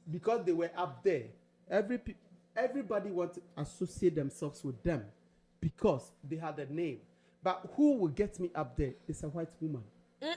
because they were up there, everybody want to associate themselves with them because they had a name. But who will get me up there is a white woman. No.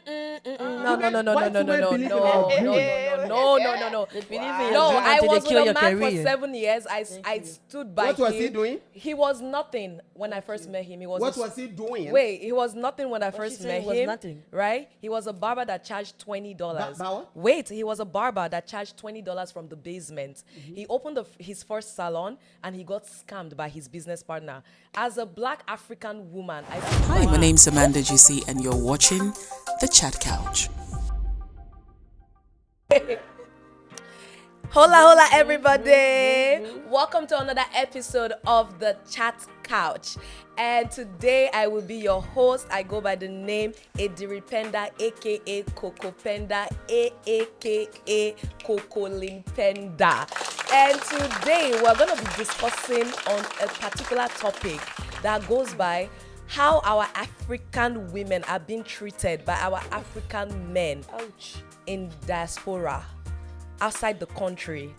I was with a man for 7 years. I stood by him. What was he doing? He was nothing when I first met him. What was he doing? Wait, he was nothing when I first met him. Nothing. Right? He was a barber that charged $20. What? Wait, he was a barber that charged $20 from the basement. He opened his first salon and he got scammed by his business partner. As a black African woman, Hi, my name's Amanda GC and you're watching The Chat Couch. Hola, everybody. Welcome to another episode of The Chat Couch. And today I will be your host. I go by the name Ediripenda, aka Coco Penda, aka Coco Limpenda. And today we're going to be discussing on a particular topic that goes by how our African women are being treated by our African men in diaspora, outside the country,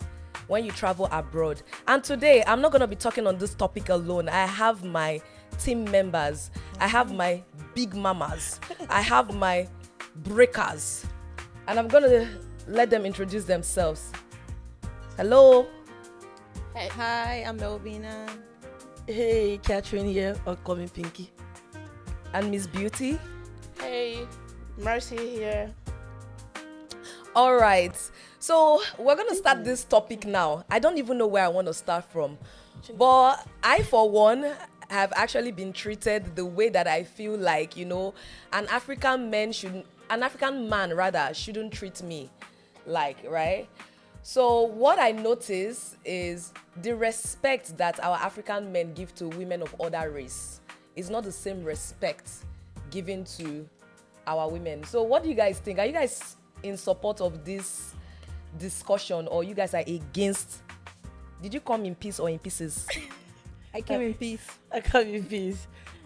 when you travel abroad. And today, I'm not going to be talking on this topic alone. I have my team members. I have my big mamas. I have my breakers. And I'm going to let them introduce themselves. Hello. Hey. Hi, I'm Melvina. Hey, Catherine here, or call me Pinky. And Miss Beauty. Hey, Mercy here. All right. So we're going to start this topic now. I don't even know where I want to start from. But I, for one, have actually been treated the way that I feel like, an African man shouldn't treat me like, right? So what I notice is the respect that our African men give to women of other race is not the same respect given to our women. So what do you guys think? Are you guys in support of this discussion, or you guys are against? Did you come in peace or in pieces? I came in peace.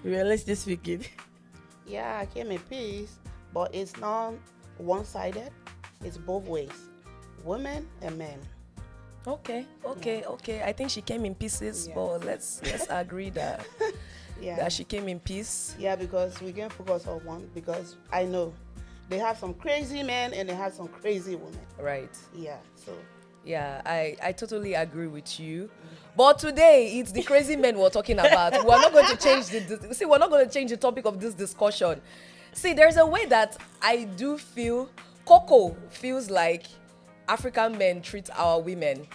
Let's just speak it. Yeah, I came in peace, but it's not one-sided. It's both ways, women and men. Okay. I think she came in pieces, but let's agree that that she came in peace. Yeah, because we can focus on one, because I know they have some crazy men and they have some crazy women. Right. Yeah, so. Yeah, I totally agree with you. But today, it's the crazy men we're talking about. We're not going to change we're not going to change the topic of this discussion. See, there's a way that I do feel, Coco feels like African men treat our women.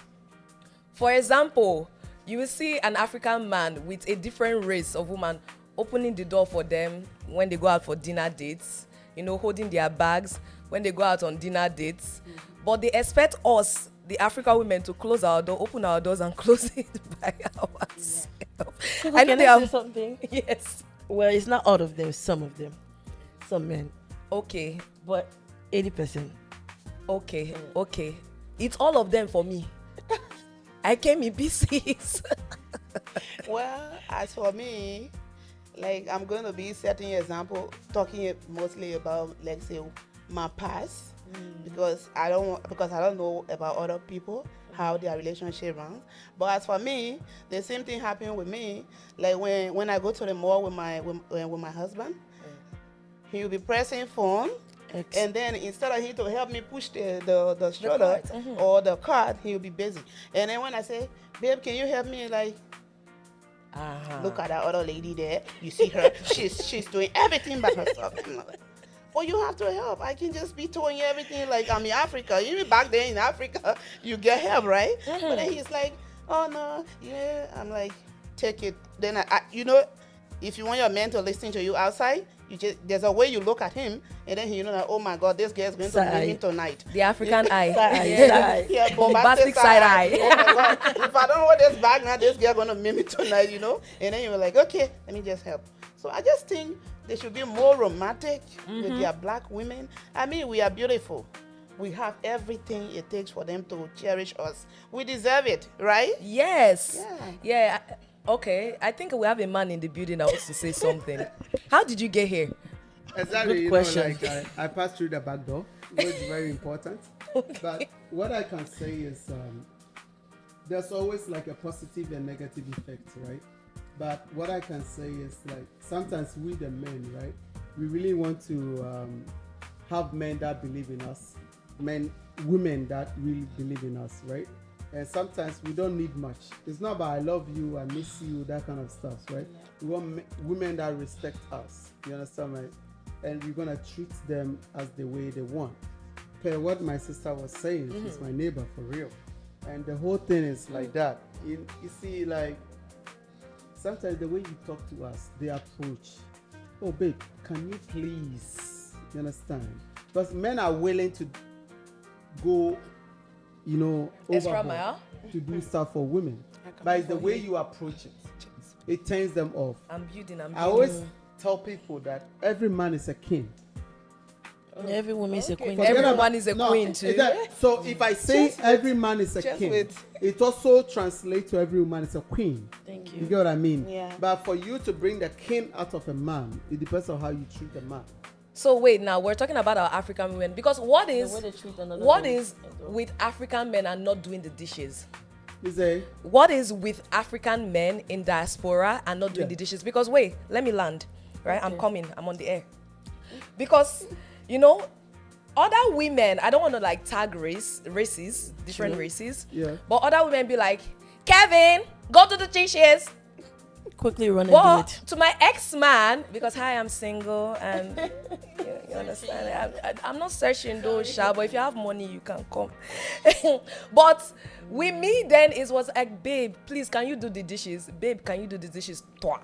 For example, you will see an African man with a different race of woman opening the door for them when they go out for dinner dates, holding their bags when they go out on dinner dates. But they expect us, the African women, to close our door, open our doors and close it by ourselves. Yeah. I know they say something. Yes. Well, it's not all of them, some of them. Some men. Okay. But 80%. Okay. It's all of them for me. I came in pieces. Well, as for me, like, I'm going to be setting an example, talking mostly about, let's say, my past, because I don't know about other people, how their relationship runs. But as for me, the same thing happened with me. Like when I go to the mall with my husband, he will be pressing phone. And then instead of him to help me push the stroller or the cart, he will be busy. And then when I say, babe, can you help me? Like, look at that other lady there. You see her? she's doing everything by herself. I'm like, oh, you have to help. I can just be doing everything like I'm in Africa. Even back there in Africa, you get help, right? But then he's like, oh no, yeah. I'm like, take it. Then I if you want your man to listen to you outside, there's a way you look at him, and then like, oh my God, this girl's going to leave him tonight. The African eye. Yeah, bombastic side eye. Oh my God, if I don't hold this bag now, this girl gonna meet me tonight, And then you're like, okay, let me just help. So I just think they should be more romantic with their black women. I mean, we are beautiful. We have everything it takes for them to cherish us. We deserve it, right? Yes. Yeah. Okay, I think we have a man in the building that wants to say something. How did you get here? Exactly. Good question. I passed through the back door, which is very important. Okay. But what I can say is there's always like a positive and negative effect, right? But what I can say is like sometimes we the men, right? We really want to have men that believe in us, women that really believe in us, right? And sometimes we don't need much. It's not about I love you, I miss you, that kind of stuff, right? Yeah. We want women that respect us. You understand, right? And we're gonna treat them as the way they want. Per what my sister was saying, she's my neighbor for real. And the whole thing is like that. You see, like sometimes the way you talk to us, the approach. Oh, babe, can you please? You understand? Because men are willing to go, you know, Extra overboard mile. to do stuff for women. But it's the way you approach it. It turns them off. I'm building. I always tell people that every man is a king. Every woman is a queen. Forget Every about- woman is a no, queen too. So if I say Just every man is a just king, wait. it also translates to every woman is a queen. Thank You you. get what I mean? Yeah. But for you to bring the king out of a man, it depends on how you treat the man. So wait, now we're talking about our African women because what The is way they treat another what woman. is with African men and not doing the dishes? You say, What is with African men in diaspora and not doing Yeah. the dishes? Because wait, let me land. Right, I'm Okay. coming. I'm on the air. Because you know, other women. I don't want to like tag races, different races. Yeah. But other women be like, Kevin, go to the dishes. Quickly run and do But it. to my ex-man, because hi, I'm single and you understand, I'm not searching those sha, but if you have money, you can come. But with me, then it was like, babe, please, can you do the dishes? Babe, can you do the dishes? Toi.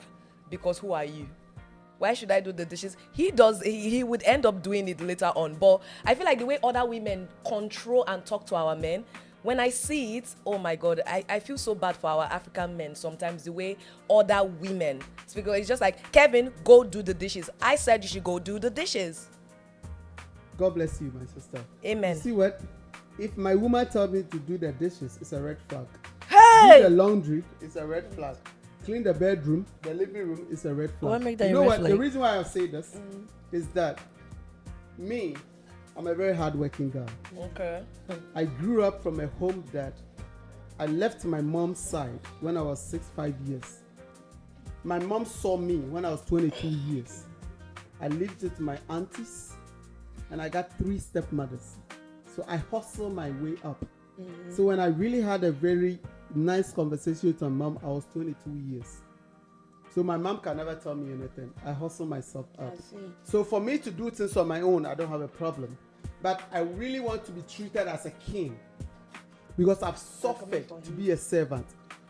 Because who are you? Why should I do the dishes? He would end up doing it later on. But I feel like the way other women control and talk to our men, when I see it, oh my God, I feel so bad for our African men sometimes, the way other women speak. It's just like, Kevin, go do the dishes. I said you should go do the dishes. God bless you, my sister. Amen. You see what? If my woman tells me to do the dishes, it's a red flag. Do Hey! the laundry, it's a red flag. Clean the bedroom, the living room, is a red flag. What make that you a know red what? flag? The reason why I say this is that me, I'm a very hardworking guy. Okay. I grew up from a home that I left my mom's side when I was 5 years. My mom saw me when I was 22 years. I lived with my aunties and I got 3 stepmothers. So I hustled my way up. So when I really had a very nice conversation with my mom, I was 22 years. So my mom can never tell me anything. I hustle myself up. I see. So for me to do things on my own, I don't have a problem. But I really want to be treated as a king because I've suffered to be a servant.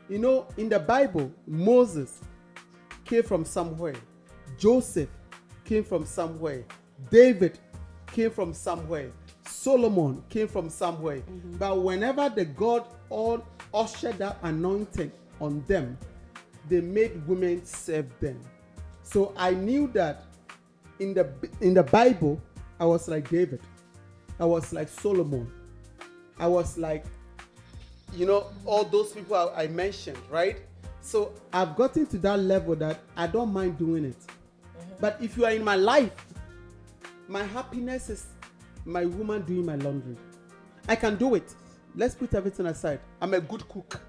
You know, in the Bible, Moses came from somewhere. Joseph came from somewhere. David came from somewhere. Solomon came from somewhere. But whenever the God all ushered that anointing on them, they made women serve them. So I knew that in the Bible, I was like David. I was like Solomon. I was like, you know, all those people I mentioned, right? So I've gotten to that level that I don't mind doing it. But if you are in my life, my happiness is my woman doing my laundry. I can do it. Let's put everything aside. I'm a good cook.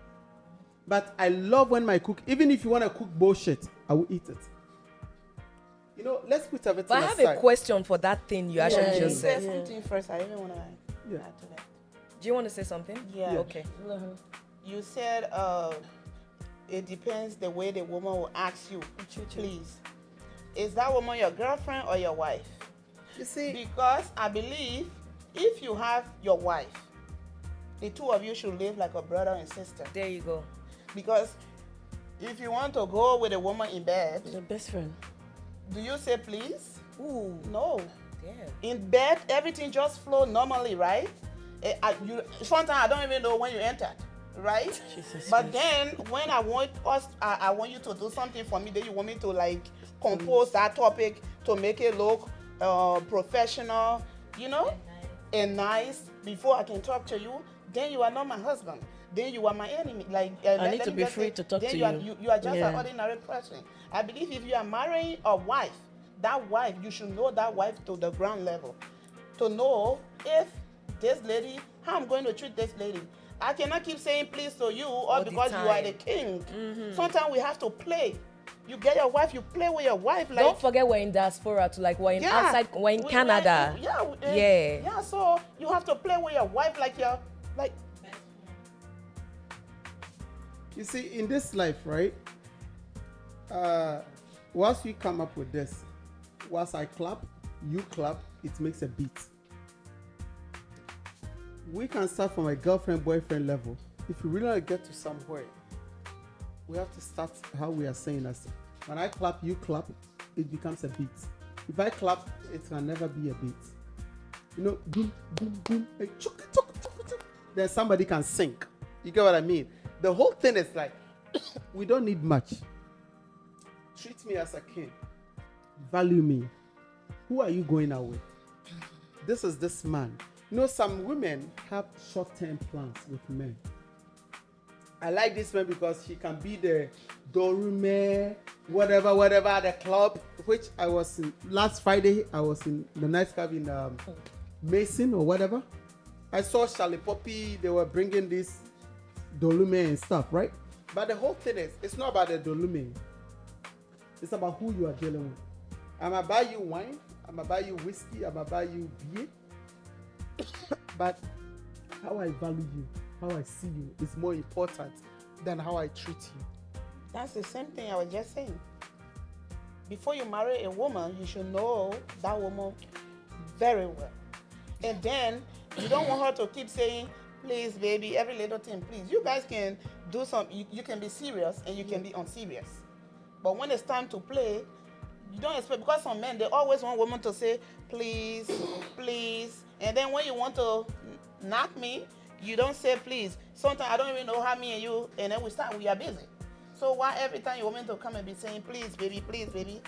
But I love when my cook, even if you want to cook bullshit, I will eat it. You know, let's put everything But I have aside. a question for that thing you actually Yeah. just Say said. something first. I even want to Yeah. add to that. Do you want to say something? Yeah. Okay. You said it depends the way the woman will ask you. Please, is that woman your girlfriend or your wife? You see, Because I believe if you have your wife, the two of you should live like a brother and sister. There you go. Because if you want to go with a woman in bed, The best friend. do you say please? Ooh. No. Damn. In bed, everything just flow normally, right? Sometimes I don't even know when you entered, right? Jesus But Christ. then when I want you to do something for me, then you want me to like compose that topic to make it look professional, you know, and nice before I can talk to you. Then you are not my husband. Then you are my enemy. Like I need to be free to talk then to you. Are, you. you are just an Yeah. ordinary person. I believe if you are marrying a wife, that wife, you should know that wife to the ground level, to know if this lady how I'm going to treat this lady. I cannot keep saying please to you All or the because you are time. the king. Sometimes we have to play. You get your wife, you play with your wife. Like, Don't forget we're in diaspora too. Like we're in outside. We're in Canada. Yeah. So you have to play with your wife like you're like. You see, in this life, right? Once we come up with this, once I clap, you clap, it makes a beat. We can start from a girlfriend-boyfriend level. If you really want to get to somewhere, we have to start how we are saying us. When I clap, you clap, it becomes a beat. If I clap, it can never be a beat. You know, boom, boom, boom, like, chuk, chuk, chuk, chuk. Then somebody can sing. You get what I mean? The whole thing is like, we don't need much. Treat me as a king. Value me. Who are you going out with? This is this man. You know, some women have short-term plans with men. I like this man because he can be the dorume, whatever at the club, which I was in last Friday. I was in the nightclub in Mason or whatever. I saw Charlie Poppy. They were bringing this dolume and stuff, right? But the whole thing is, it's not about the dolume. It's about who you are dealing with. I'm gonna buy you wine. I'm gonna buy you whiskey. I'm gonna buy you beer. But how I value you, how I see you is more important than how I treat you. That's the same thing I was just saying. Before you marry a woman, you should know that woman very well. And then you don't want her to keep saying, please, baby, every little thing, please. You guys can do you can be serious and you can be unserious. But when it's time to play, you don't expect, because some men, they always want women to say, please, please. And then when you want to knock me, you don't say please. Sometimes I don't even know how me and you, and then we are busy. So why every time you want me to come and be saying, please, baby, please, baby?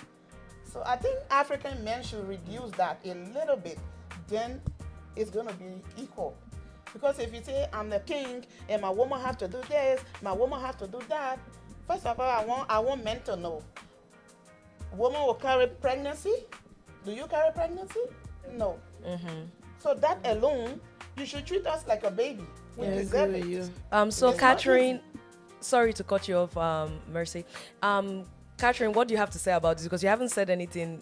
So I think African men should reduce that a little bit. Then it's going to be equal. Because if you say, I'm the king, and my woman have to do this, my woman have to do that, first of all, I want men to know. Woman will carry pregnancy. Do you carry pregnancy? No. So that alone, you should treat us like a baby. We deserve it. So Catherine, sorry to cut you off, Mercy. Catherine, what do you have to say about this? Because you haven't said anything.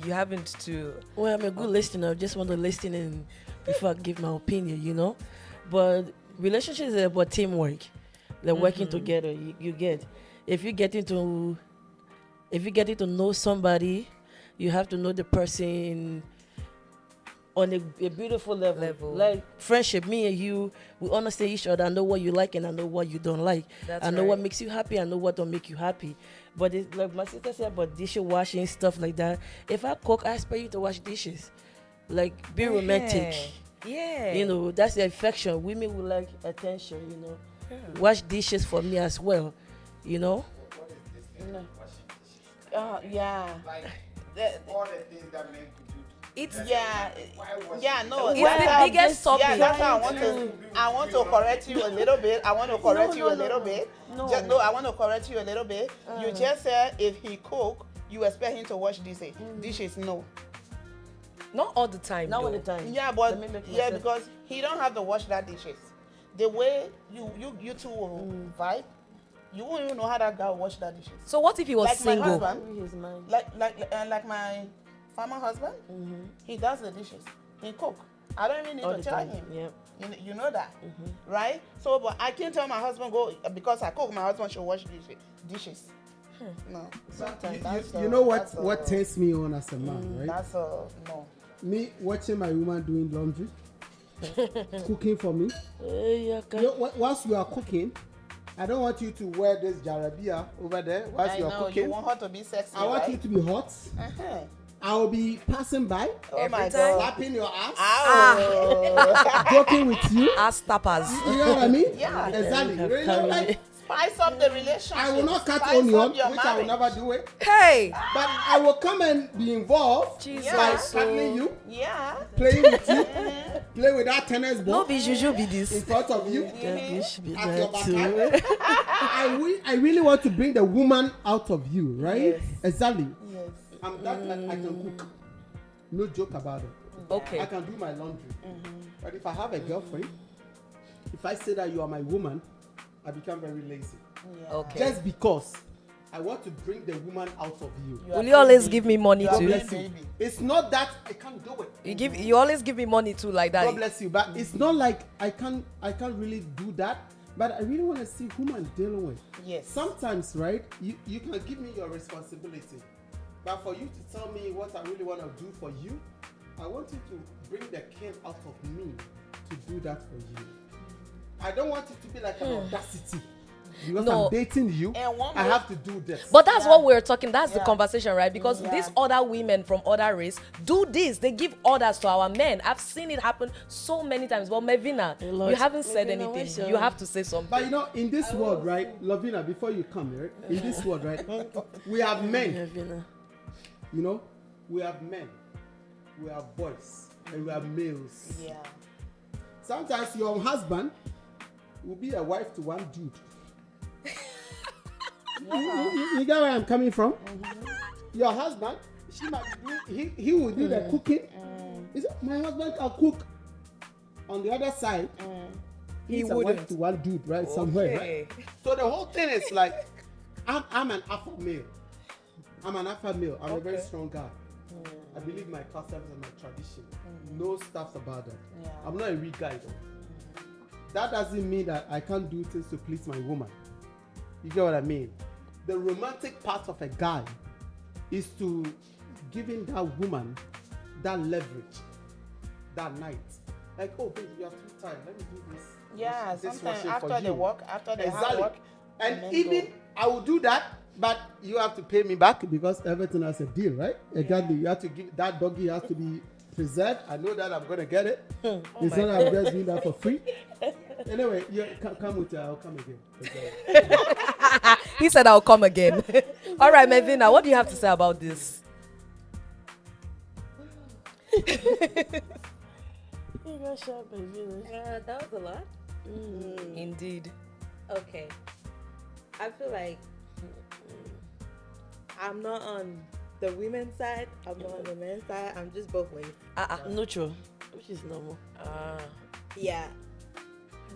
You haven't to. Well, I'm a good listener. I just want to listen in before I give my opinion, you know. But relationships is about teamwork. Like working together. You get. If you get into know somebody, you have to know the person on a beautiful level. Like friendship, me and you, we understand each other. I know what you like and I know what you don't like. I know what makes you happy. I know what don't make you happy. But it's like my sister said about dishes washing, stuff like that. If I cook, I expect you to wash dishes. Like, be romantic. Yeah. You know, that's the affection. Women will like attention, you know. Yeah. Wash dishes for me as well, you know. Yeah. Like, all the things that men could do. It's no. It's the biggest topic. Yeah, that's why I want to correct you a little bit. I want to correct you a little bit. I want to correct you a little bit. You just said if he cook, you expect him to wash dishes. Dishes, no. Not all the time. Not all the time. Yeah, but because he don't have to wash that dishes. The way you two will vibe, you won't even know how that guy will wash that dishes. So what if he was like single? My husband, like my former husband, he does the dishes. He cook. I don't even need to tell him. Yeah. You know that, right? So, but I can't tell my husband go because I cook. My husband should wash dishes. No, sometimes you know what turns me on as a man, right? That's no. Me watching my woman doing laundry, cooking for me. Once you are cooking, I don't want you to wear this jarabia over there whilst you are cooking. You want her to be sexy. I want you to be hot. I will be passing by, slapping your ass, joking with you, ass tappers. You know what I mean? Yeah, exactly. You know, like, spice up the relationship. I will not cut onion, which I will never do it. Hey, but I will come and be involved by cuddling you, playing with you, play with that tennis ball. No be juju be this in front of you. At your back. I really want to bring the woman out of you, right? Yes. Exactly. Yes. I'm that man. I can cook. No joke about it. Okay. I can do my laundry. But if I have a girlfriend, if I say that you are my woman, I become very lazy. Yeah. Okay. Just because I want to bring the woman out of you. Will you always give me money God too? bless you. It's not that I can't do it. You always give me money too, like that. God bless you. But it's not like I can't really do that. But I really want to see whom I'm dealing with. Yes. Sometimes, right, you can give me your responsibility. But for you to tell me what I really want to do for you, I want you to bring the king out of me to do that for you. I don't want it to be like an audacity. Because No. I'm dating you, And one I more- have to do this. But that's what we're talking. That's the Yeah. conversation, right? Because Yeah. these other women from other race do this. They give orders to our men. I've seen it happen so many times. But Mevina, A lot. you haven't said Mevina, anything. what's your- You have to say something. But you know, in this world, right, Lavina, before you come, right, in this world, right, we have men, Mevina. you know, we have men, we have boys, and we have males. Yeah. Sometimes your husband will be a wife to one dude. You get where I'm coming from? Your husband, she might do, he will do the cooking. He said, my husband can cook. On the other side, he's a wife wouldn't. to one dude, right? Somewhere, Okay. right? So the whole thing is like, I'm an alpha male. I'm an alpha male. I'm a very strong guy. I believe my customs and my tradition. No stuff about that. Yeah. I'm not a weak guy though. That doesn't mean that I can't do things to please my woman. You get what I mean? The romantic part of a guy is to giving that woman that leverage that night. Like, oh baby, you are too tired. Let me do this. Yeah, this sometimes washing for after the you. work, after the hard Exactly. work, And then even go. I will do that, but you have to pay me back because everything has a deal, right? Exactly. You have to give that doggy has to be preserved. I know that I'm gonna get it. It's not that I'm just doing that for free. Anyway, you come with I'll come again. Okay. He said, I'll come again. All right, Mevina, what do you have to say about this? You got shot, Mevina. That was a lot. Indeed. Okay. I feel like I'm not on the women's side. I'm not on the men's side. I'm just both ways. Neutral, which is normal. Yeah.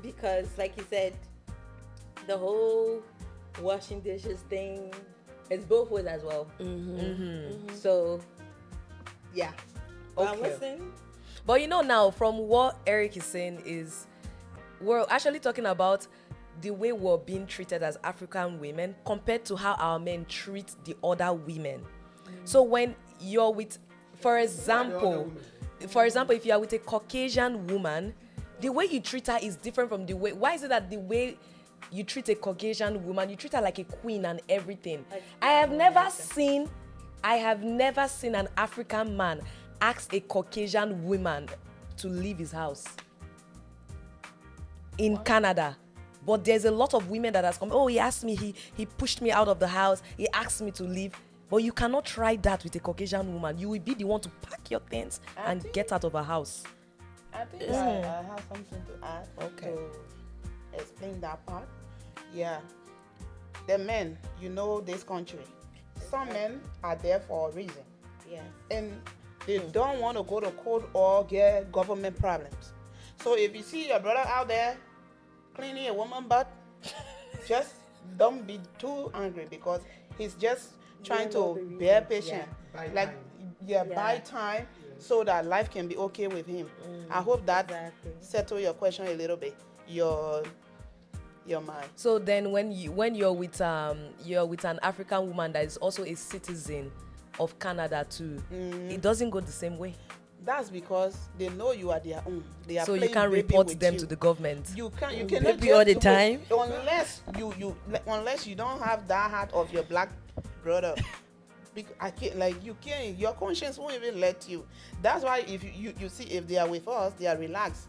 Because, like you said, the whole washing dishes thing is both ways as well. So, yeah. But I'm Okay. listening. But you know now, from what Eric is saying is, we're actually talking about the way we're being treated as African women compared to how our men treat the other women. So when you're with, for example, if you are with a Caucasian woman, the way you treat her is different from the way. Why is it that the way you treat a Caucasian woman, you treat her like a queen and everything? I have never seen an African man ask a Caucasian woman to leave his house in Canada. But there's a lot of women that has come, oh, he asked me, he pushed me out of the house, he asked me to leave. But you cannot try that with a Caucasian woman. You will be the one to pack your things and get out of her house. I think I have something to add to explain that part. Yeah. The men, you know this country. Some men are there for a reason. Yes. And they don't want to go to court or get government problems. So if you see your brother out there cleaning a woman's butt, just don't be too angry because he's just trying to bear patient. Buy Like, time. buy time so that life can be okay with him. I hope that Exactly. settle your question a little bit. Your mind. So then when you're with an African woman that is also a citizen of Canada too, it doesn't go the same way. That's because they know you are their own. They are So you playing can't baby report with them you. to the government. You cannot Baby all the just- time. unless you don't have that heart of your black brother. I can't, you can't. Your conscience won't even let you. That's why if you see if they are with us, they are relaxed.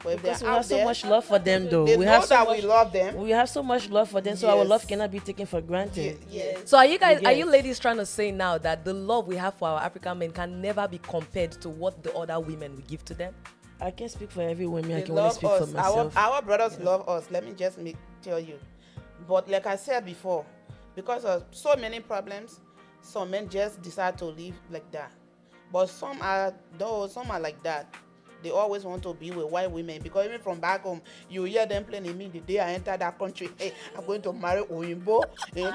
But if Because they we are have out so there, much love for them, though. they We know have so that much. we love them. We have so much love for them, so our Yes. love cannot be taken for granted. Yes. So are you Yes. ladies trying to say now that the love we have for our African men can never be compared to what the other women we give to them? I can't speak for every woman. I They can only love speak for us. myself. Our brothers love us. Let me just tell you. But like I said before, because of so many problems, some men just decide to live like that. But some are like that. they always want to be with white women, because even from back home, you hear them playing me the day I enter that country. Hey, I'm going to marry Oyinbo, and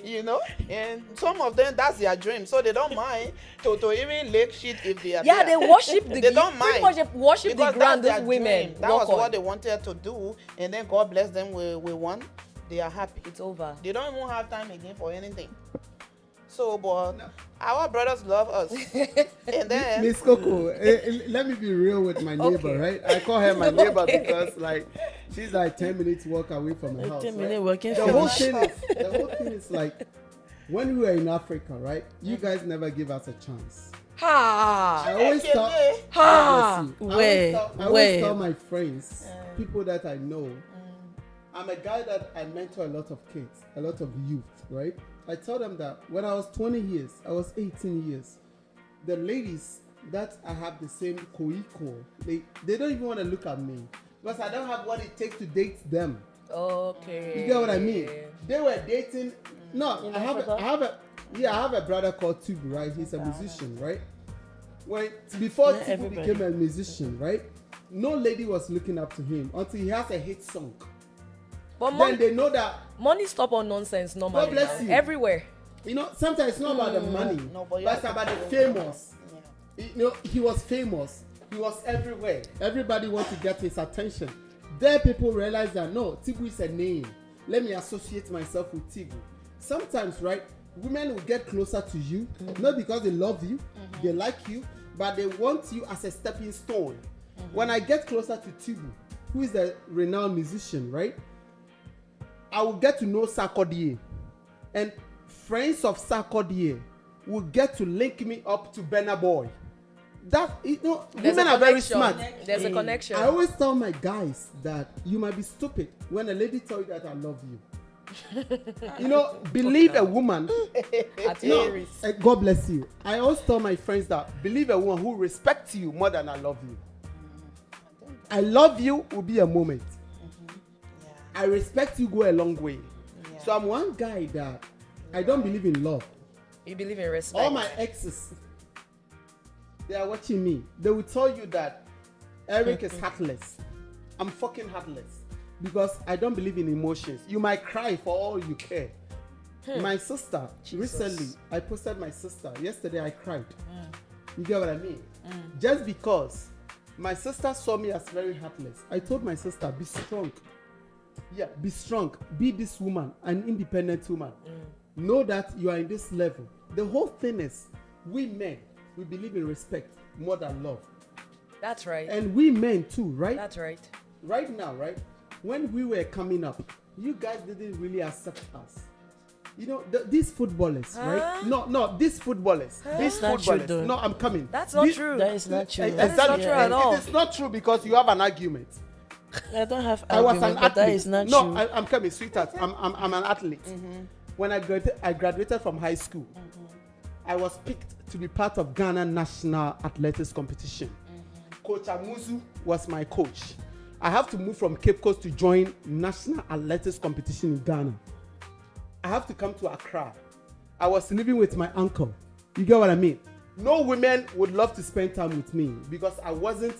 you know, and some of them that's their dream, so they don't mind to even lick shit if they are Yeah, there. they worship the They don't pretty mind. much worship the Because ground that's these their women dream. That walk was on. what they wanted to do, and then God bless them with one. They are happy. It's over. They don't even have time again for anything. So, but our brothers love us. And then Miss Coco, let me be real with my neighbor, Okay. right? I call her my neighbor because like she's like 10 minutes walk away from my house. 10 right? minutes working The whole finish. thing is like when we were in Africa, right? You guys never give us a chance. Ha! I always tell, Ha! God bless you. Where? I always tell my friends, people that I know, I'm a guy that I mentor a lot of kids, a lot of youth, right? I tell them that when I was 20 years, I was 18 years, the ladies that I have the same co-equal, they don't even want to look at me because I don't have what it takes to date them. Okay. You get what I mean? They were dating. No, I have a brother called Tubu, right? He's a musician, right? Before Not Tubu everybody. became a musician, right? No lady was looking up to him until he has a hit song. But Then they know that, money stop on nonsense normally. God bless now. you. Everywhere. you know, sometimes it's not about the money, No, but but it's about the famous. You know, he was famous. He was everywhere. Everybody wants to get his attention. There, people realize that no, Tibu is a name. Let me associate myself with Tibu. Sometimes, right, women will get closer to you, not because they love you, they like you, but they want you as a stepping stone. When I get closer to Tibu, who is a renowned musician, right, I will get to know Sarkodie, and friends of Sarkodie will get to link me up to Burna Boy. That, you know, There's women a are very connection. smart. There's a connection. I always tell my guys that you might be stupid when a lady tell you that I love you. You know, believe a woman. At No, Aries. God bless you. I always tell my friends that believe a woman who respects you more than I love you. I love you will be a moment. I respect you go a long way. So I'm one guy that I don't believe in love. You believe in respect. All my exes, they are watching me. They will tell you that Eric is heartless. I'm fucking heartless because I don't believe in emotions. You might cry for all you care. My sister, recently, I posted my sister. Yesterday, I cried. You get what I mean? Just because my sister saw me as very heartless, I told my sister, be strong. Yeah, be strong. Be this woman, an independent woman. Know that you are in this level. The whole thing is, we men, we believe in respect more than love. That's right. And we men too, right? That's right. Right now, right? When we were coming up, you guys didn't really accept us. You know, these footballers, right? No, these footballers. These Not true, footballers. though. No, I'm coming. That's not These- true. That is not true. That is not true at all. It is not true because you have an argument. I don't have I was argument, an but athlete. that is not no, true. I'm coming, sweetheart. I'm an athlete. When I graduated from high school, I was picked to be part of Ghana National Athletics Competition. Coach Amuzu was my coach. I have to move from Cape Coast to join National Athletics Competition in Ghana. I have to come to Accra. I was living with my uncle. You get what I mean? No women would love to spend time with me because I wasn't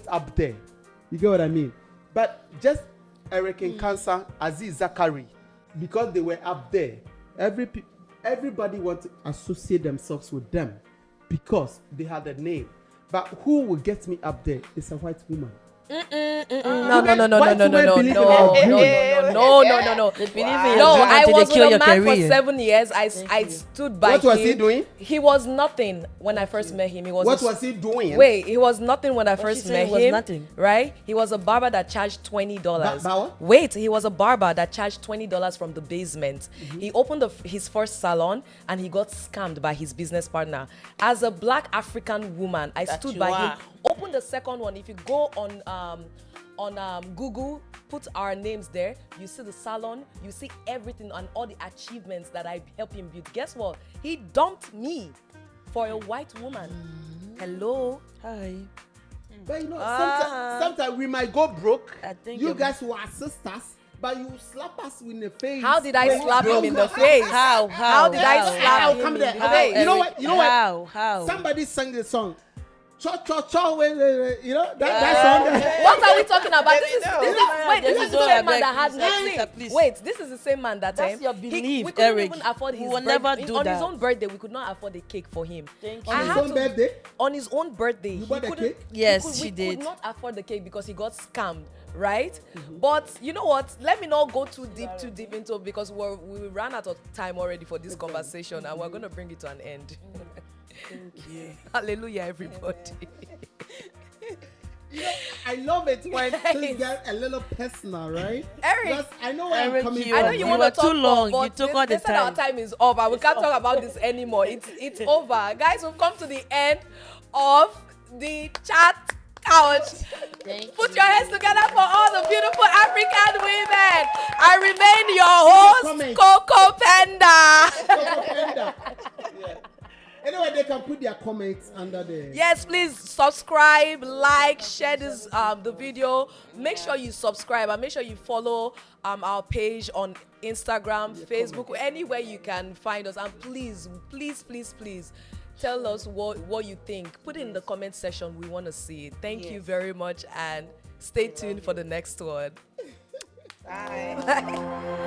up there. You get what I mean? But just Eric and Cancer, Aziz Zachary, because they were up there, everybody want to associate themselves with them because they had a name. But who will get me up there is a white woman. No. White women believe in our dream. No. They believe in your No, dream I until was they kill with a your man for career. 7 years. I stood by What him. was he doing? He was nothing when I first met him. He was What was he doing? Wait, he was nothing when I first she met said he was him. nothing. Right? He was a barber that charged $20. Bauer? Wait, he was a barber that charged $20 from the basement. He opened his first salon and he got scammed by his business partner. As a black African woman, I stood you by are. him. Open the second one. If you go on Google, put our names there, you see the salon, you see everything and all the achievements that I helped him build. Guess what? He dumped me for a white woman. Hello? Hi. But you know, Ah. sometimes we might go broke. I think You you're- guys who are sisters, but you slap us in the face. How did I when you slap him broke in the us. face? How? How did I slap How? him Come in there. the Okay, face? you know what? You know what? How? Somebody sang the song. Cho, wait. You know that song. What are we talking about? This is Davido, the same man I that had beg, Netflix. please. Wait, this is the same man that That's time. your belief, we couldn't Eric. even afford his We will never do on his that. own birthday. We could not afford a cake for him. Thank On you. his had own to- birthday. On his own birthday, You bought the couldn't- cake? Yes, we she did. could not afford the cake because he got scammed, right? But you know what? Let me not go too deep into it because we ran out of time already for this conversation, and we're going to bring it to an end. Thank you. Hallelujah, everybody. I love it when Yes. things get a little personal, right? Eric, Because I know where I'm Eric, coming you I know from. you You want were to talk too long. more, You but took all the they said our time. time is over. We can't talk about this anymore. It's over. Guys, we've come to the end of the chat couch. Put your hands together for all the beautiful African women. I remain your host, Coco Penda. Yeah. Anyway, they can put their comments under there. Yes, please subscribe, like, share this the video. Make sure you subscribe and make sure you follow our page on Instagram, Facebook, anywhere you can find us. And please tell us what you think. Put it in the comment section. We want to see it. Thank you very much and stay tuned for the next one. Bye.